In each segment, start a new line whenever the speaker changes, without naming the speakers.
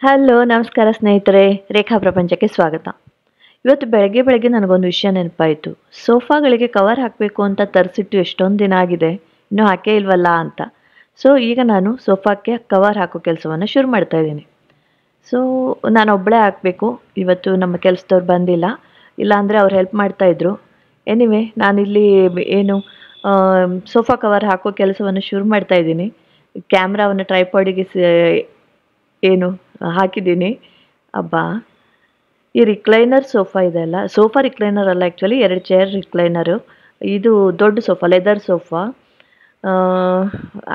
Hello ನಮಸ್ಕಾರ ಸ್ನೇಹಿತರೆ, ರೇಖಾ ಪ್ರಪಂಚಕ್ಕೆ ಸ್ವಾಗತ. ಇವತ್ತು ಬೆಳಗ್ಗೆ ಬೆಳಗ್ಗೆ ನನಗೊಂದು ವಿಷಯ ನೆನಪಾಯಿತು. ಸೋಫಾಗಳಿಗೆ ಕವರ್ ಹಾಕಬೇಕು ಅಂತ ತರಿಸಿಟ್ಟು ಎಷ್ಟೊಂದು ದಿನ ಆಗಿದೆ, ಇನ್ನೂ ಹಾಕೇ ಇಲ್ವಲ್ಲ ಅಂತ. ಸೊ ಈಗ ನಾನು ಸೋಫಾಕ್ಕೆ ಕವರ್ ಹಾಕೋ ಕೆಲಸವನ್ನು ಶುರು ಮಾಡ್ತಾ ಇದ್ದೀನಿ. ಸೊ ನಾನು ಒಬ್ಬಳೇ ಹಾಕಬೇಕು. ಇವತ್ತು ನಮ್ಮ ಕೆಲಸದವ್ರು ಬಂದಿಲ್ಲ, ಇಲ್ಲಾಂದರೆ ಅವ್ರು ಹೆಲ್ಪ್ ಮಾಡ್ತಾಯಿದ್ರು. ಎನಿವೆ ನಾನಿಲ್ಲಿ ಏನು ಸೋಫಾ ಕವರ್ ಹಾಕೋ ಕೆಲಸವನ್ನು ಶುರು ಮಾಡ್ತಾ ಇದ್ದೀನಿ. ಕ್ಯಾಮ್ರಾವನ್ನು ಟ್ರೈಪಾಡಿಗೆ ಏನು ಹಾಕಿದ್ದೀನಿ. ಅಬ್ಬಾ! ಈ ರಿಕ್ಲೈನರ್ ಸೋಫಾ ಇದೆಯಲ್ಲ, ಸೋಫಾ ರಿಕ್ಲೈನರ್ ಅಲ್ಲ ಆ್ಯಕ್ಚುಲಿ, 2 ಚೇರ್ ರಿಕ್ಲೈನರು. ಇದು ದೊಡ್ಡ sofa, leather sofa.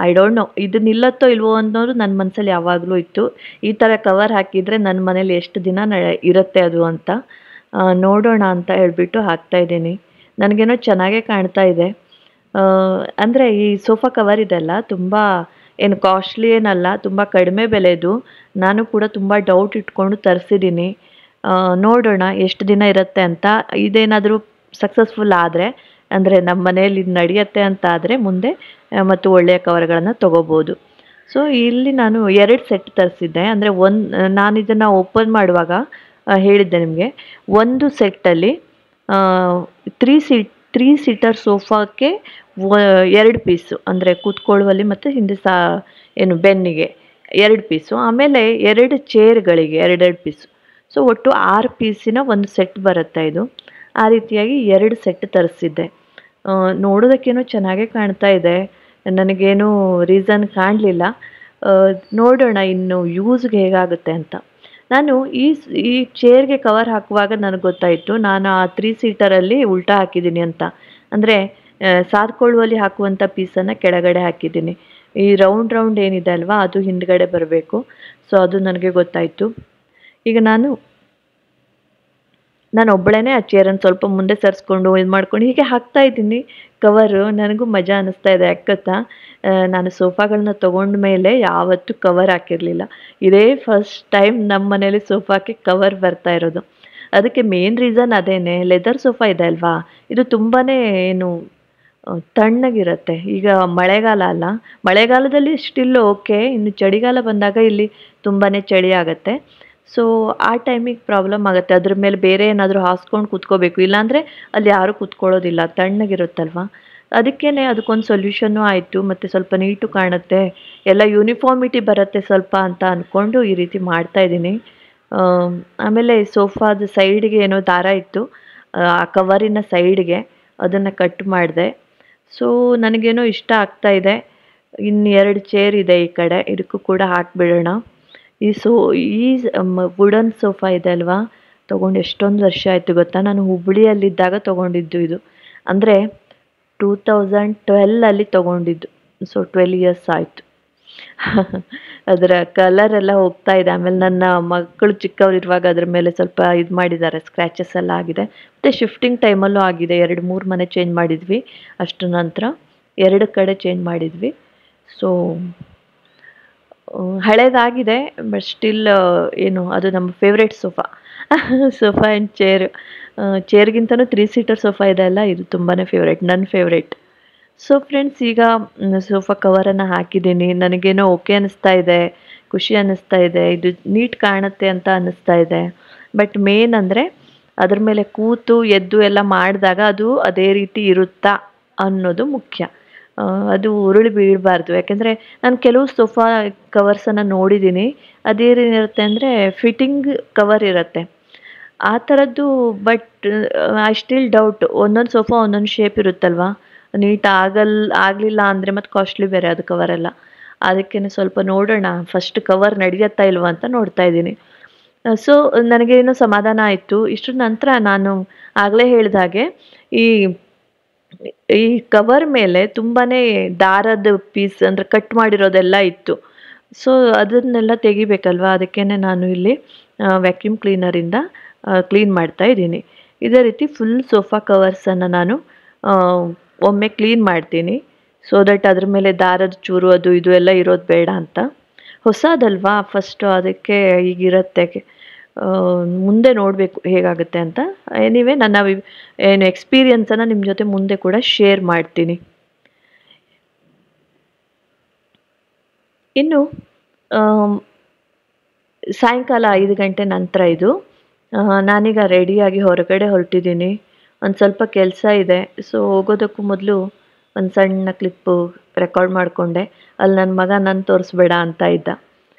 I don't know ಇದು ನಿಲ್ಲತ್ತೋ ಇಲ್ವೋ ಅನ್ನೋದು ನನ್ನ ಮನಸ್ಸಲ್ಲಿ ಯಾವಾಗಲೂ ಇತ್ತು. ಈ ಥರ ಕವರ್ ಹಾಕಿದರೆ ನನ್ನ ಮನೇಲಿ ಎಷ್ಟು ದಿನ ಇರುತ್ತೆ ಅದು ಅಂತ. ನೋಡೋಣ ಅಂತ ಹೇಳ್ಬಿಟ್ಟು ಹಾಕ್ತಾಯಿದ್ದೀನಿ. ನನಗೇನೋ ಚೆನ್ನಾಗೇ ಕಾಣ್ತಾ ಇದೆ. ಅಂದರೆ ಈ ಸೋಫಾ ಕವರ್ ಇದೆಲ್ಲ ತುಂಬ ಏನು ಕಾಸ್ಟ್ಲಿ ಏನಲ್ಲ, ತುಂಬ ಕಡಿಮೆ ಬೆಲೆದು. ನಾನು ಕೂಡ ತುಂಬ ಡೌಟ್ ಇಟ್ಕೊಂಡು ತರಿಸಿದ್ದೀನಿ. ನೋಡೋಣ ಎಷ್ಟು ದಿನ ಇರುತ್ತೆ ಅಂತ. ಇದೇನಾದರೂ ಸಕ್ಸಸ್ಫುಲ್ ಆದರೆ, ಅಂದರೆ ನಮ್ಮ ಮನೆಯಲ್ಲಿ ಇದು ನಡೆಯುತ್ತೆ ಅಂತ ಆದರೆ ಮುಂದೆ ಮತ್ತು ಒಳ್ಳೆಯ ಕವರ್ಗಳನ್ನು ತೊಗೋಬೋದು. ಸೊ ಇಲ್ಲಿ ನಾನು 2 ಸೆಟ್ ತರಿಸಿದ್ದೆ. ಅಂದರೆ ನಾನು ಇದನ್ನು ಓಪನ್ ಮಾಡುವಾಗ ಹೇಳಿದ್ದೆ ನಿಮಗೆ. ಒಂದು ಸೆಟ್ಟಲ್ಲಿ 3 ಸೀಟರ್ ಸೋಫಾಕ್ಕೆ 2 ಪೀಸು, ಅಂದರೆ ಕೂತ್ಕೊಳ್ಳುವಲ್ಲಿ ಮತ್ತು ಹಿಂದೆ ಏನು ಬೆನ್ನಿಗೆ 2 ಪೀಸು, ಆಮೇಲೆ 2 ಚೇರ್ಗಳಿಗೆ 2 ಪೀಸು. ಸೊ ಒಟ್ಟು 6 ಪೀಸಿನ ಒಂದು ಸೆಟ್ ಬರುತ್ತೆ ಇದು. ಆ ರೀತಿಯಾಗಿ 2 ಸೆಟ್ ತರಿಸಿದ್ದೆ. ನೋಡೋದಕ್ಕೇನೋ ಚೆನ್ನಾಗೇ ಕಾಣ್ತಾ ಇದೆ, ನನಗೇನು ರೀಸನ್ ಕಾಣಲಿಲ್ಲ. ನೋಡೋಣ ಇನ್ನು ಯೂಸ್ಗೆ ಹೇಗಾಗುತ್ತೆ ಅಂತ. ನಾನು ಈ ಚೇರ್ಗೆ ಕವರ್ ಹಾಕುವಾಗ ನನಗೆ ಗೊತ್ತಾಯಿತು, ನಾನು ಆ 3 ಸೀಟರಲ್ಲಿ ಉಲ್ಟಾ ಹಾಕಿದ್ದೀನಿ ಅಂತ. ಅಂದರೆ ಸಾರ್ಕೊಳ್ಳುವಲ್ಲಿ ಹಾಕುವಂಥ ಪೀಸನ್ನು ಕೆಳಗಡೆ ಹಾಕಿದ್ದೀನಿ. ಈ ರೌಂಡ್ ಏನಿದೆ ಅಲ್ವಾ, ಅದು ಹಿಂದ್ಗಡೆ ಬರಬೇಕು. ಸೊ ಅದು ನನಗೆ ಗೊತ್ತಾಯಿತು. ಈಗ ನಾನು ಒಬ್ಬಳೇ ಆ ಚೇರನ್ನು ಸ್ವಲ್ಪ ಮುಂದೆ ಸರಿಸ್ಕೊಂಡು ಇದು ಮಾಡ್ಕೊಂಡು ಹೀಗೆ ಹಾಕ್ತಾ ಇದ್ದೀನಿ ಕವರು. ನನಗೂ ಮಜಾ ಅನ್ನಿಸ್ತಾ ಇದೆ. ಯಾಕೆ ಗೊತ್ತಾ, ನಾನು ಸೋಫಾಗಳನ್ನ ತೊಗೊಂಡ ಮೇಲೆ ಯಾವತ್ತೂ ಕವರ್ ಹಾಕಿರಲಿಲ್ಲ. ಇದೇ ಫಸ್ಟ್ ಟೈಮ್ ನಮ್ಮ ಮನೇಲಿ ಸೋಫಾಕ್ಕೆ ಕವರ್ ಬರ್ತಾ ಇರೋದು. ಅದಕ್ಕೆ ಮೇನ್ ರೀಸನ್ ಅದೇನೆ, ಲೆದರ್ ಸೋಫಾ ಇದೆ ಅಲ್ವಾ, ಇದು ತುಂಬಾ ಏನು ತಣ್ಣಗಿರುತ್ತೆ. ಈಗ ಮಳೆಗಾಲ ಅಲ್ಲ, ಮಳೆಗಾಲದಲ್ಲಿ ಸ್ಟಿಲ್ ಓಕೆ, ಇನ್ನು ಚಳಿಗಾಲ ಬಂದಾಗ ಇಲ್ಲಿ ತುಂಬಾ ಚಳಿ ಆಗುತ್ತೆ. ಸೊ ಆ ಟೈಮಿಗೆ ಪ್ರಾಬ್ಲಮ್ ಆಗುತ್ತೆ. ಅದ್ರ ಮೇಲೆ ಬೇರೆ ಏನಾದರೂ ಹಾಸ್ಕೊಂಡು ಕೂತ್ಕೋಬೇಕು, ಇಲ್ಲಾಂದರೆ ಅಲ್ಲಿ ಯಾರೂ ಕೂತ್ಕೊಳ್ಳೋದಿಲ್ಲ, ತಣ್ಣಗಿರುತ್ತಲ್ವ. ಅದಕ್ಕೇ ಅದಕ್ಕೊಂದು ಸೊಲ್ಯೂಷನ್ನು ಆಯಿತು, ಮತ್ತು ಸ್ವಲ್ಪ ನೀಟು ಕಾಣುತ್ತೆ, ಎಲ್ಲ ಯೂನಿಫಾರ್ಮಿಟಿ ಬರುತ್ತೆ ಸ್ವಲ್ಪ ಅಂತ ಅಂದ್ಕೊಂಡು ಈ ರೀತಿ ಮಾಡ್ತಾಯಿದ್ದೀನಿ. ಆಮೇಲೆ ಸೋಫಾದ ಸೈಡ್ಗೆ ಏನೋ ದಾರ ಇತ್ತು, ಆ ಕವರಿನ ಸೈಡ್ಗೆ ಅದನ್ನು ಕಟ್ ಮಾಡಿದೆ. ಸೊ ನನಗೇನೋ ಇಷ್ಟ ಆಗ್ತಾ ಇದೆ. ಇನ್ನು 2 ಚೇರ್ ಇದೆ ಈ ಕಡೆ, ಇದಕ್ಕೂ ಕೂಡ ಹಾಕಿಬಿಡೋಣ. ಈ ವುಡನ್ ಸೋಫಾ ಇದೆ ಅಲ್ವಾ, ತೊಗೊಂಡು ಎಷ್ಟೊಂದು ವರ್ಷ ಆಯಿತು ಗೊತ್ತಾ. ನಾನು ಹುಬ್ಬಳ್ಳಿಯಲ್ಲಿದ್ದಾಗ ತೊಗೊಂಡಿದ್ದು ಇದು. ಅಂದರೆ 2012ಅಲ್ಲಿ ತೊಗೊಂಡಿದ್ದು. ಸೊ 12 ಇಯರ್ಸ್ ಆಯಿತು. ಅದರ ಕಲರೆಲ್ಲ ಹೋಗ್ತಾ ಇದೆ. ಆಮೇಲೆ ನನ್ನ ಮಕ್ಕಳು ಚಿಕ್ಕವರಿರುವಾಗ ಅದ್ರ ಮೇಲೆ ಸ್ವಲ್ಪ ಇದು ಮಾಡಿದ್ದಾರೆ, ಸ್ಕ್ರ್ಯಾಚಸ್ ಎಲ್ಲ ಆಗಿದೆ. ಮತ್ತು ಶಿಫ್ಟಿಂಗ್ ಟೈಮಲ್ಲೂ ಆಗಿದೆ. 2-3 ಮನೆ ಚೇಂಜ್ ಮಾಡಿದ್ವಿ. ಅಷ್ಟು ನಂತರ 2 ಕಡೆ ಚೇಂಜ್ ಮಾಡಿದ್ವಿ. ಸೊ ಹಳೇದಾಗಿದೆ, ಬಟ್ ಸ್ಟಿಲ್ ಏನು ಅದು ನಮ್ಮ ಫೇವ್ರೆಟ್ ಸೋಫಾ. ಸೋಫಾ ಆ್ಯಂಡ್ ಚೇರ್ಗಿಂತನೂ 3 ಸೀಟರ್ ಸೋಫಾ ಇದೆ ಅಲ್ಲ, ಇದು ತುಂಬಾ ಫೇವ್ರೆಟ್, ನನ್ನ ಫೇವ್ರೆಟ್. ಸೊ ಫ್ರೆಂಡ್ಸ್, ಈಗ ಸೋಫಾ ಕವರನ್ನು ಹಾಕಿದ್ದೀನಿ. ನನಗೇನೋ ಓಕೆ ಅನ್ನಿಸ್ತಾ ಇದೆ, ಖುಷಿ ಅನ್ನಿಸ್ತಾ ಇದೆ, ಇದು ನೀಟ್ ಕಾಣುತ್ತೆ ಅಂತ ಅನ್ನಿಸ್ತಾ ಇದೆ. ಬಟ್ ಮೇನ್ ಅಂದರೆ ಅದ್ರ ಮೇಲೆ ಕೂತು ಎದ್ದು ಎಲ್ಲ ಮಾಡಿದಾಗ ಅದು ಅದೇ ರೀತಿ ಇರುತ್ತಾ ಅನ್ನೋದು ಮುಖ್ಯ. ಅದು ಉರುಳಿ ಬೀಳಬಾರ್ದು. ಯಾಕೆಂದರೆ ನಾನು ಕೆಲವು ಸೋಫಾ ಕವರ್ಸನ್ನು ನೋಡಿದ್ದೀನಿ, ಅದೇನಿರುತ್ತೆ ಅಂದರೆ ಫಿಟ್ಟಿಂಗ್ ಕವರ್ ಇರುತ್ತೆ ಆ ಥರದ್ದು. ಬಟ್ ಐ ಸ್ಟಿಲ್ ಡೌಟ್, ಒಂದೊಂದು ಸೋಫಾ ಒಂದೊಂದು ಶೇಪ್ ಇರುತ್ತಲ್ವ, ನೀಟ್ ಆಗಲಿಲ್ಲ ಅಂದರೆ ಮತ್ತು ಕಾಸ್ಟ್ಲಿ ಬೇರೆ ಅದು ಕವರೆಲ್ಲ. ಅದಕ್ಕೇ ಸ್ವಲ್ಪ ನೋಡೋಣ, ಫಸ್ಟ್ ಕವರ್ ನಡೆಯುತ್ತಾ ಇಲ್ವಾ ಅಂತ ನೋಡ್ತಾ ಇದ್ದೀನಿ. ಸೊ ನನಗೇನೋ ಸಮಾಧಾನ ಆಯಿತು. ಇಷ್ಟರ ನಂತರ ನಾನು ಆಗಲೇ ಹೇಳಿದ ಹಾಗೆ ಈ ಕವರ್ ಮೇಲೆ ತುಂಬಾ ದಾರದ ಪೀಸ್, ಅಂದರೆ ಕಟ್ ಮಾಡಿರೋದೆಲ್ಲ ಇತ್ತು. ಸೊ ಅದನ್ನೆಲ್ಲ ತೆಗಿಬೇಕಲ್ವ, ಅದಕ್ಕೇ ನಾನು ಇಲ್ಲಿ ವ್ಯಾಕ್ಯೂಮ್ ಕ್ಲೀನರಿಂದ ಕ್ಲೀನ್ ಮಾಡ್ತಾ ಇದ್ದೀನಿ. ಇದೇ ರೀತಿ ಫುಲ್ ಸೋಫಾ ಕವರ್ಸನ್ನು ನಾನು ಒಮ್ಮೆ ಕ್ಲೀನ್ ಮಾಡ್ತೀನಿ. ಸೊ ದಟ್ ಅದ್ರ ಮೇಲೆ ದಾರದ ಚೂರು ಅದು ಇದು ಎಲ್ಲ ಇರೋದು ಬೇಡ ಅಂತ. ಹೊಸದಲ್ವಾ ಫಸ್ಟು, ಅದಕ್ಕೆ ಈಗಿರುತ್ತೆ. ಮುಂದೆ ನೋಡಬೇಕು ಹೇಗಾಗುತ್ತೆ ಅಂತ. ಎನಿವೆ ನನ್ನ ಏನು ಎಕ್ಸ್ಪೀರಿಯನ್ಸನ್ನು ನಿಮ್ಮ ಜೊತೆ ಮುಂದೆ ಕೂಡ ಶೇರ್ ಮಾಡ್ತೀನಿ. ಇನ್ನು ಸಾಯಂಕಾಲ 5 ಗಂಟೆ ನಂತರ ಇದು. ನಾನೀಗ ರೆಡಿಯಾಗಿ ಹೊರಗಡೆ ಹೊರಟಿದ್ದೀನಿ. ಒಂದು ಸ್ವಲ್ಪ ಕೆಲಸ ಇದೆ. ಸೊ ಹೋಗೋದಕ್ಕೂ ಮೊದಲು ಒಂದು ಸಣ್ಣ ಕ್ಲಿಪ್ಪು ರೆಕಾರ್ಡ್ ಮಾಡಿಕೊಂಡೆ. ಅಲ್ಲಿ ನನ್ನ ಮಗ ನನ್ನ ತೋರಿಸ್ಬೇಡ ಅಂತ ಇದ್ದ.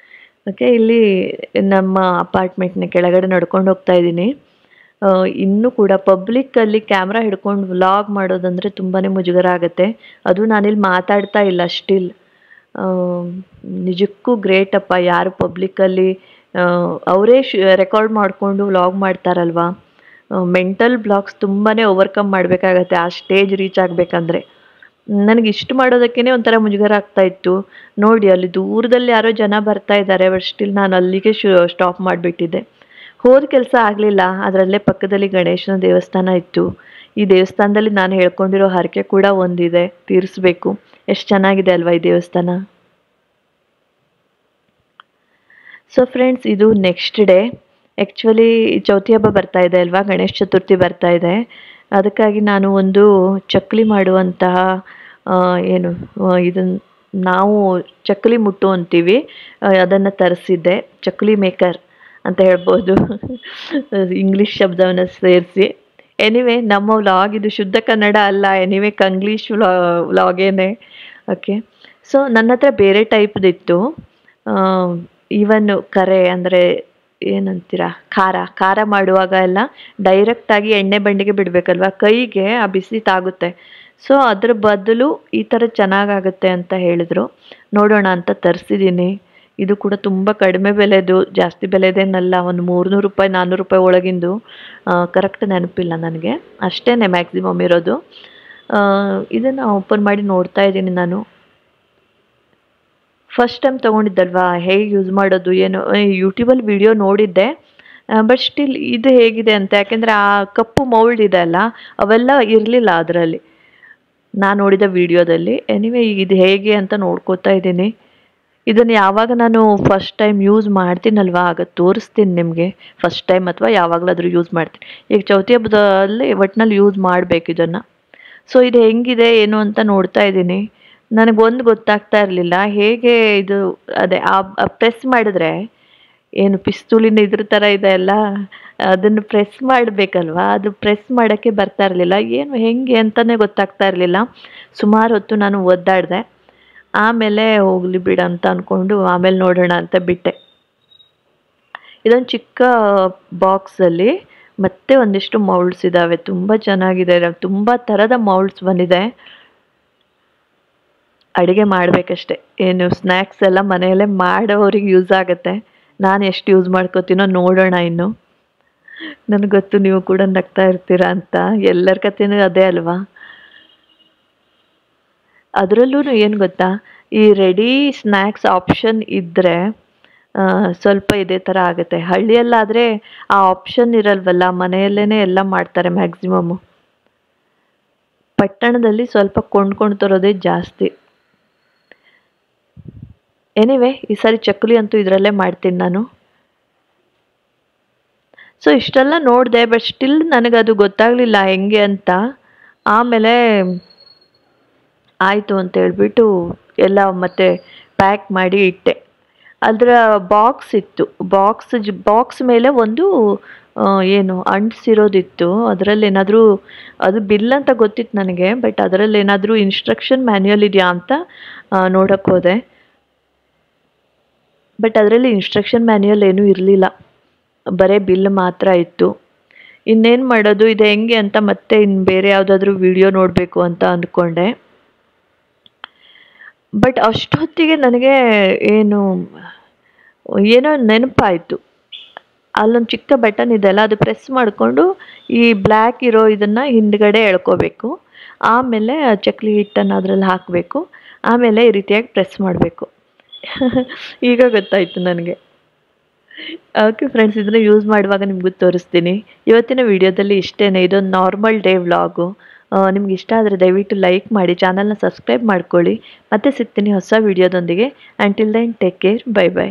ಓಕೆ, ಇಲ್ಲಿ ನಮ್ಮ ಅಪಾರ್ಟ್ಮೆಂಟ್ನ ಕೆಳಗಡೆ ನಡ್ಕೊಂಡು ಹೋಗ್ತಾ ಇದ್ದೀನಿ. ಇನ್ನೂ ಕೂಡ ಪಬ್ಲಿಕ್ಕಲ್ಲಿ ಕ್ಯಾಮ್ರಾ ಹಿಡ್ಕೊಂಡು ವ್ಲಾಗ್ ಮಾಡೋದಂದರೆ ತುಂಬಾ ಮುಜುಗರ ಆಗುತ್ತೆ. ಅದು ನಾನಿಲ್ಲಿ ಮಾತಾಡ್ತಾ ಇಲ್ಲ ಸ್ಟಿಲ್. ನಿಜಕ್ಕೂ ಗ್ರೇಟ್ ಅಪ್ಪ ಯಾರು ಪಬ್ಲಿಕ್ಕಲ್ಲಿ ಅವರೇ ರೆಕಾರ್ಡ್ ಮಾಡಿಕೊಂಡು ವ್ಲಾಗ್ ಮಾಡ್ತಾರಲ್ವ. ಮೆಂಟಲ್ ಬ್ಲಾಕ್ಸ್ ತುಂಬಾ ಓವರ್ಕಮ್ ಮಾಡಬೇಕಾಗತ್ತೆ ಆ ಸ್ಟೇಜ್ ರೀಚ್ ಆಗಬೇಕಂದ್ರೆ. ನನಗೆ ಇಷ್ಟು ಮಾಡೋದಕ್ಕೇ ಒಂಥರ ಮುಜುಗರ ಆಗ್ತಾ ಇತ್ತು. ನೋಡಿ ಅಲ್ಲಿ ದೂರದಲ್ಲಿ ಯಾರೋ ಜನ ಬರ್ತಾ ಇದ್ದಾರೆ, ಬಟ್ ಸ್ಟಿಲ್ ನಾನು ಅಲ್ಲಿಗೆ ಸ್ಟಾಪ್ ಮಾಡಿಬಿಟ್ಟಿದ್ದೆ. ಹೋದ ಕೆಲಸ ಆಗಲಿಲ್ಲ. ಅದರಲ್ಲೇ ಪಕ್ಕದಲ್ಲಿ ಗಣೇಶನ ದೇವಸ್ಥಾನ ಇತ್ತು. ಈ ದೇವಸ್ಥಾನದಲ್ಲಿ ನಾನು ಹೇಳ್ಕೊಂಡಿರೋ ಹರಕೆ ಕೂಡ ಒಂದಿದೆ, ತೀರಿಸ್ಬೇಕು. ಎಷ್ಟು ಚೆನ್ನಾಗಿದೆ ಅಲ್ವಾ ಈ ದೇವಸ್ಥಾನ. ಸೊ ಫ್ರೆಂಡ್ಸ್, ಇದು ನೆಕ್ಸ್ಟ್ ಡೇ. ಆ್ಯಕ್ಚುಲಿ ಚೌತಿ ಹಬ್ಬ ಬರ್ತಾ ಇದೆ ಅಲ್ವಾ, ಗಣೇಶ ಚತುರ್ಥಿ ಬರ್ತಾ ಇದೆ. ಅದಕ್ಕಾಗಿ ನಾನು ಒಂದು ಚಕ್ಕಲಿ ಮಾಡುವಂತಹ ಇದನ್ನು ನಾವು ಚಕ್ಕಲಿ ಮುಟ್ಟು ಅಂತೀವಿ, ಅದನ್ನು ತರಿಸಿದ್ದೆ. ಚಕ್ಕಲಿ ಮೇಕರ್ ಅಂತ ಹೇಳ್ಬೋದು ಇಂಗ್ಲೀಷ್ ಶಬ್ದವನ್ನು ಸೇರಿಸಿ. ಎನಿವೆ, ನಮ್ಮ ವ್ಲಾಗ್ ಇದು ಶುದ್ಧ ಕನ್ನಡ ಅಲ್ಲ, ಎನಿವೆ ಕಂಗ್ಲೀಷ್ ವ್ಲಾಗೇನೆ. ಓಕೆ, ಸೊ ನನ್ನ ಹತ್ರ ಬೇರೆ ಟೈಪ್ದಿತ್ತು. ಈವನ್ ಕರೆ ಅಂದರೆ ಏನಂತೀರ, ಖಾರ ಮಾಡುವಾಗ ಎಲ್ಲ ಡೈರೆಕ್ಟಾಗಿ ಎಣ್ಣೆ ಬಂಡಿಗೆ ಬಿಡಬೇಕಲ್ವ, ಕೈಗೆ ಆ ಬಿಸಿ ತಾಗುತ್ತೆ. ಸೊ ಅದ್ರ ಬದಲು ಈ ಥರ ಚೆನ್ನಾಗಾಗುತ್ತೆ ಅಂತ ಹೇಳಿದ್ರು. ನೋಡೋಣ ಅಂತ ತರಿಸಿದ್ದೀನಿ. ಇದು ಕೂಡ ತುಂಬ ಕಡಿಮೆ ಬೆಲೆದು, ಜಾಸ್ತಿ ಬೆಲೆದೇನಲ್ಲ. ಒಂದು 300 ರೂಪಾಯಿ 400 ರೂಪಾಯಿ ಒಳಗಿಂದು, ಕರೆಕ್ಟ್ ನೆನಪಿಲ್ಲ ನನಗೆ. ಅಷ್ಟೇ ಮ್ಯಾಕ್ಸಿಮಮ್ ಇರೋದು. ಇದನ್ನು ಓಪನ್ ಮಾಡಿ ನೋಡ್ತಾ ಇದ್ದೀನಿ ನಾನು. ಫಸ್ಟ್ ಟೈಮ್ ತೊಗೊಂಡಿದ್ದಲ್ವಾ, ಹೇಗೆ ಯೂಸ್ ಮಾಡೋದು ಏನು, ಯೂಟ್ಯೂಬಲ್ಲಿ ವಿಡಿಯೋ ನೋಡಿದ್ದೆ. ಬಟ್ ಸ್ಟಿಲ್ ಇದು ಹೇಗಿದೆ ಅಂತ, ಯಾಕೆಂದರೆ ಆ ಕಪ್ಪು ಮೌಲ್ಡ್ ಇದೆ ಅಲ್ಲ, ಅವೆಲ್ಲ ಇರಲಿಲ್ಲ ಅದರಲ್ಲಿ ನಾನು ನೋಡಿದ ವಿಡಿಯೋದಲ್ಲಿ. ಎನಿವೆ ಇದು ಹೇಗೆ ಅಂತ ನೋಡ್ಕೋತಾ ಇದ್ದೀನಿ. ಇದನ್ನು ಯಾವಾಗ ನಾನು ಫಸ್ಟ್ ಟೈಮ್ ಯೂಸ್ ಮಾಡ್ತೀನಲ್ವ ಆಗ ತೋರಿಸ್ತೀನಿ ನಿಮಗೆ. ಫಸ್ಟ್ ಟೈಮ್ ಅಥವಾ ಯಾವಾಗಲಾದರೂ ಯೂಸ್ ಮಾಡ್ತೀನಿ. ಈಗ ಚೌತಿ ಹಬ್ಬದಲ್ಲಿ ಒಟ್ಟಿನಲ್ಲಿ ಯೂಸ್ ಮಾಡಬೇಕು ಇದನ್ನು. ಸೊ ಇದು ಹೆಂಗಿದೆ ಏನು ಅಂತ ನೋಡ್ತಾ ಇದ್ದೀನಿ. ನನಗೊಂದು ಗೊತ್ತಾಗ್ತಾ ಇರಲಿಲ್ಲ, ಹೇಗೆ ಇದು ಅದೇ ಆ ಪ್ರೆಸ್ ಮಾಡಿದ್ರೆ ಏನು ಪಿಸ್ತೂಲಿನ ಇದ್ರ ಥರ ಇದೆ ಅಲ್ಲ, ಅದನ್ನು ಪ್ರೆಸ್ ಮಾಡಬೇಕಲ್ವ, ಅದು ಪ್ರೆಸ್ ಮಾಡೋಕ್ಕೆ ಬರ್ತಾ ಇರಲಿಲ್ಲ. ಏನು ಹೆಂಗೆ ಅಂತಲೇ ಗೊತ್ತಾಗ್ತಾ ಇರಲಿಲ್ಲ. ಸುಮಾರು ಹೊತ್ತು ನಾನು ಒದ್ದಾಡಿದೆ. ಆಮೇಲೆ ಹೋಗಲಿ ಬಿಡ ಅಂತ ಅಂದ್ಕೊಂಡು ಆಮೇಲೆ ನೋಡೋಣ ಅಂತ ಬಿಟ್ಟೆ. ಇದೊಂದು ಚಿಕ್ಕ ಬಾಕ್ಸಲ್ಲಿ ಮತ್ತೆ ಒಂದಿಷ್ಟು ಮೌಲ್ಡ್ಸ್ ಇದ್ದಾವೆ. ತುಂಬ ಚೆನ್ನಾಗಿದೆ. ತುಂಬ ಥರದ ಮೌಲ್ಡ್ಸ್ ಬಂದಿದೆ. ಅಡುಗೆ ಮಾಡಬೇಕಷ್ಟೆ. ಏನು ಸ್ನ್ಯಾಕ್ಸ್ ಎಲ್ಲ ಮನೆಯಲ್ಲೇ ಮಾಡೋರಿಗೆ ಯೂಸ್ ಆಗುತ್ತೆ. ನಾನು ಎಷ್ಟು ಯೂಸ್ ಮಾಡ್ಕೋತೀನೋ ನೋಡೋಣ ಇನ್ನು. ನನಗೆ ಗೊತ್ತು ನೀವು ಕೂಡ ನಗ್ತಾ ಇರ್ತೀರಾ ಅಂತ. ಎಲ್ಲರ ಕಥೆನೂ ಅದೇ ಅಲ್ವಾ. ಅದರಲ್ಲೂ ಏನು ಗೊತ್ತಾ, ಈ ರೆಡಿ ಸ್ನ್ಯಾಕ್ಸ್ ಆಪ್ಷನ್ ಇದ್ದರೆ ಸ್ವಲ್ಪ ಇದೇ ಥರ ಆಗುತ್ತೆ. ಹಳ್ಳಿಯಲ್ಲಾದರೆ ಆ ಆಪ್ಷನ್ ಇರಲ್ವಲ್ಲ, ಮನೆಯಲ್ಲೇ ಎಲ್ಲ ಮಾಡ್ತಾರೆ ಮ್ಯಾಕ್ಸಿಮಮ್ಮು. ಪಟ್ಟಣದಲ್ಲಿ ಸ್ವಲ್ಪ ಕೊಂಡ್ಕೊಂಡು ತರೋದೇ ಜಾಸ್ತಿ. ಎನಿವೆ, ಈ ಸಾರಿ ಚಕ್ಕಲಿ ಅಂತೂ ಇದರಲ್ಲೇ ಮಾಡ್ತೀನಿ ನಾನು. ಸೊ ಇಷ್ಟೆಲ್ಲ ನೋಡಿದೆ, ಬಟ್ ಸ್ಟಿಲ್ ನನಗದು ಗೊತ್ತಾಗಲಿಲ್ಲ ಹೆಂಗೆ ಅಂತ. ಆಮೇಲೆ ಆಯಿತು ಅಂತ ಹೇಳ್ಬಿಟ್ಟು ಎಲ್ಲ ಮತ್ತೆ ಪ್ಯಾಕ್ ಮಾಡಿ ಇಟ್ಟೆ. ಅದರ ಬಾಕ್ಸ್ ಇತ್ತು. ಬಾಕ್ಸ್ ಮೇಲೆ ಒಂದು ಏನು ಅಂಟಿಸಿರೋದಿತ್ತು. ಅದರಲ್ಲಿ ಏನಾದರೂ, ಅದು ಬಿಲ್ ಅಂತ ಗೊತ್ತಿತ್ತು ನನಗೆ, ಬಟ್ ಅದರಲ್ಲಿ ಏನಾದರೂ ಇನ್ಸ್ಟ್ರಕ್ಷನ್ ಮ್ಯಾನ್ಯುಯಲ್ ಇದೆಯಾ ಅಂತ ನೋಡೋಕ್ಕೆ ಹೋದೆ. ಬಟ್ ಅದರಲ್ಲಿ ಇನ್ಸ್ಟ್ರಕ್ಷನ್ ಮ್ಯಾನ್ಯುಯಲ್ ಏನೂ ಇರಲಿಲ್ಲ, ಬರೀ ಬಿಲ್ ಮಾತ್ರ ಇತ್ತು. ಇನ್ನೇನು ಮಾಡೋದು, ಇದು ಹೆಂಗೆ ಅಂತ ಮತ್ತೆ ಇನ್ನು ಬೇರೆ ಯಾವುದಾದ್ರೂ ವಿಡಿಯೋ ನೋಡಬೇಕು ಅಂತ ಅಂದ್ಕೊಂಡೆ. ಬಟ್ ಅಷ್ಟೊತ್ತಿಗೆ ನನಗೆ ಏನೋ ನೆನಪಾಯಿತು. ಅಲ್ಲೊಂದು ಚಿಕ್ಕ ಬಟನ್ ಇದೆಯಲ್ಲ, ಅದು ಪ್ರೆಸ್ ಮಾಡಿಕೊಂಡು ಈ ಬ್ಲ್ಯಾಕ್ ಇರೋ ಇದನ್ನು ಹಿಂದ್ಗಡೆ ಎಳ್ಕೋಬೇಕು. ಆಮೇಲೆ ಚಕ್ಲಿ ಹಿಟ್ಟನ್ನು ಅದರಲ್ಲಿ ಹಾಕಬೇಕು. ಆಮೇಲೆ ಈ ರೀತಿಯಾಗಿ ಪ್ರೆಸ್ ಮಾಡಬೇಕು. ಈಗ ಗೊತ್ತಾಯಿತು ನನಗೆ. ಓಕೆ ಫ್ರೆಂಡ್ಸ್, ಇದನ್ನು ಯೂಸ್ ಮಾಡುವಾಗ ನಿಮಗೂ ತೋರಿಸ್ತೀನಿ. ಇವತ್ತಿನ ವಿಡಿಯೋದಲ್ಲಿ ಇಷ್ಟೇ. ಇದೊಂದು ನಾರ್ಮಲ್ ಡೇ ವ್ಲಾಗು. ನಿಮ್ಗೆ ಇಷ್ಟ ಆದರೆ ದಯವಿಟ್ಟು ಲೈಕ್ ಮಾಡಿ, ಚಾನಲ್ನ ಸಬ್ಸ್ಕ್ರೈಬ್ ಮಾಡ್ಕೊಳ್ಳಿ. ಮತ್ತೆ ಸಿಗ್ತೀನಿ ಹೊಸ ವಿಡಿಯೋದೊಂದಿಗೆ. Until then take care, bye by.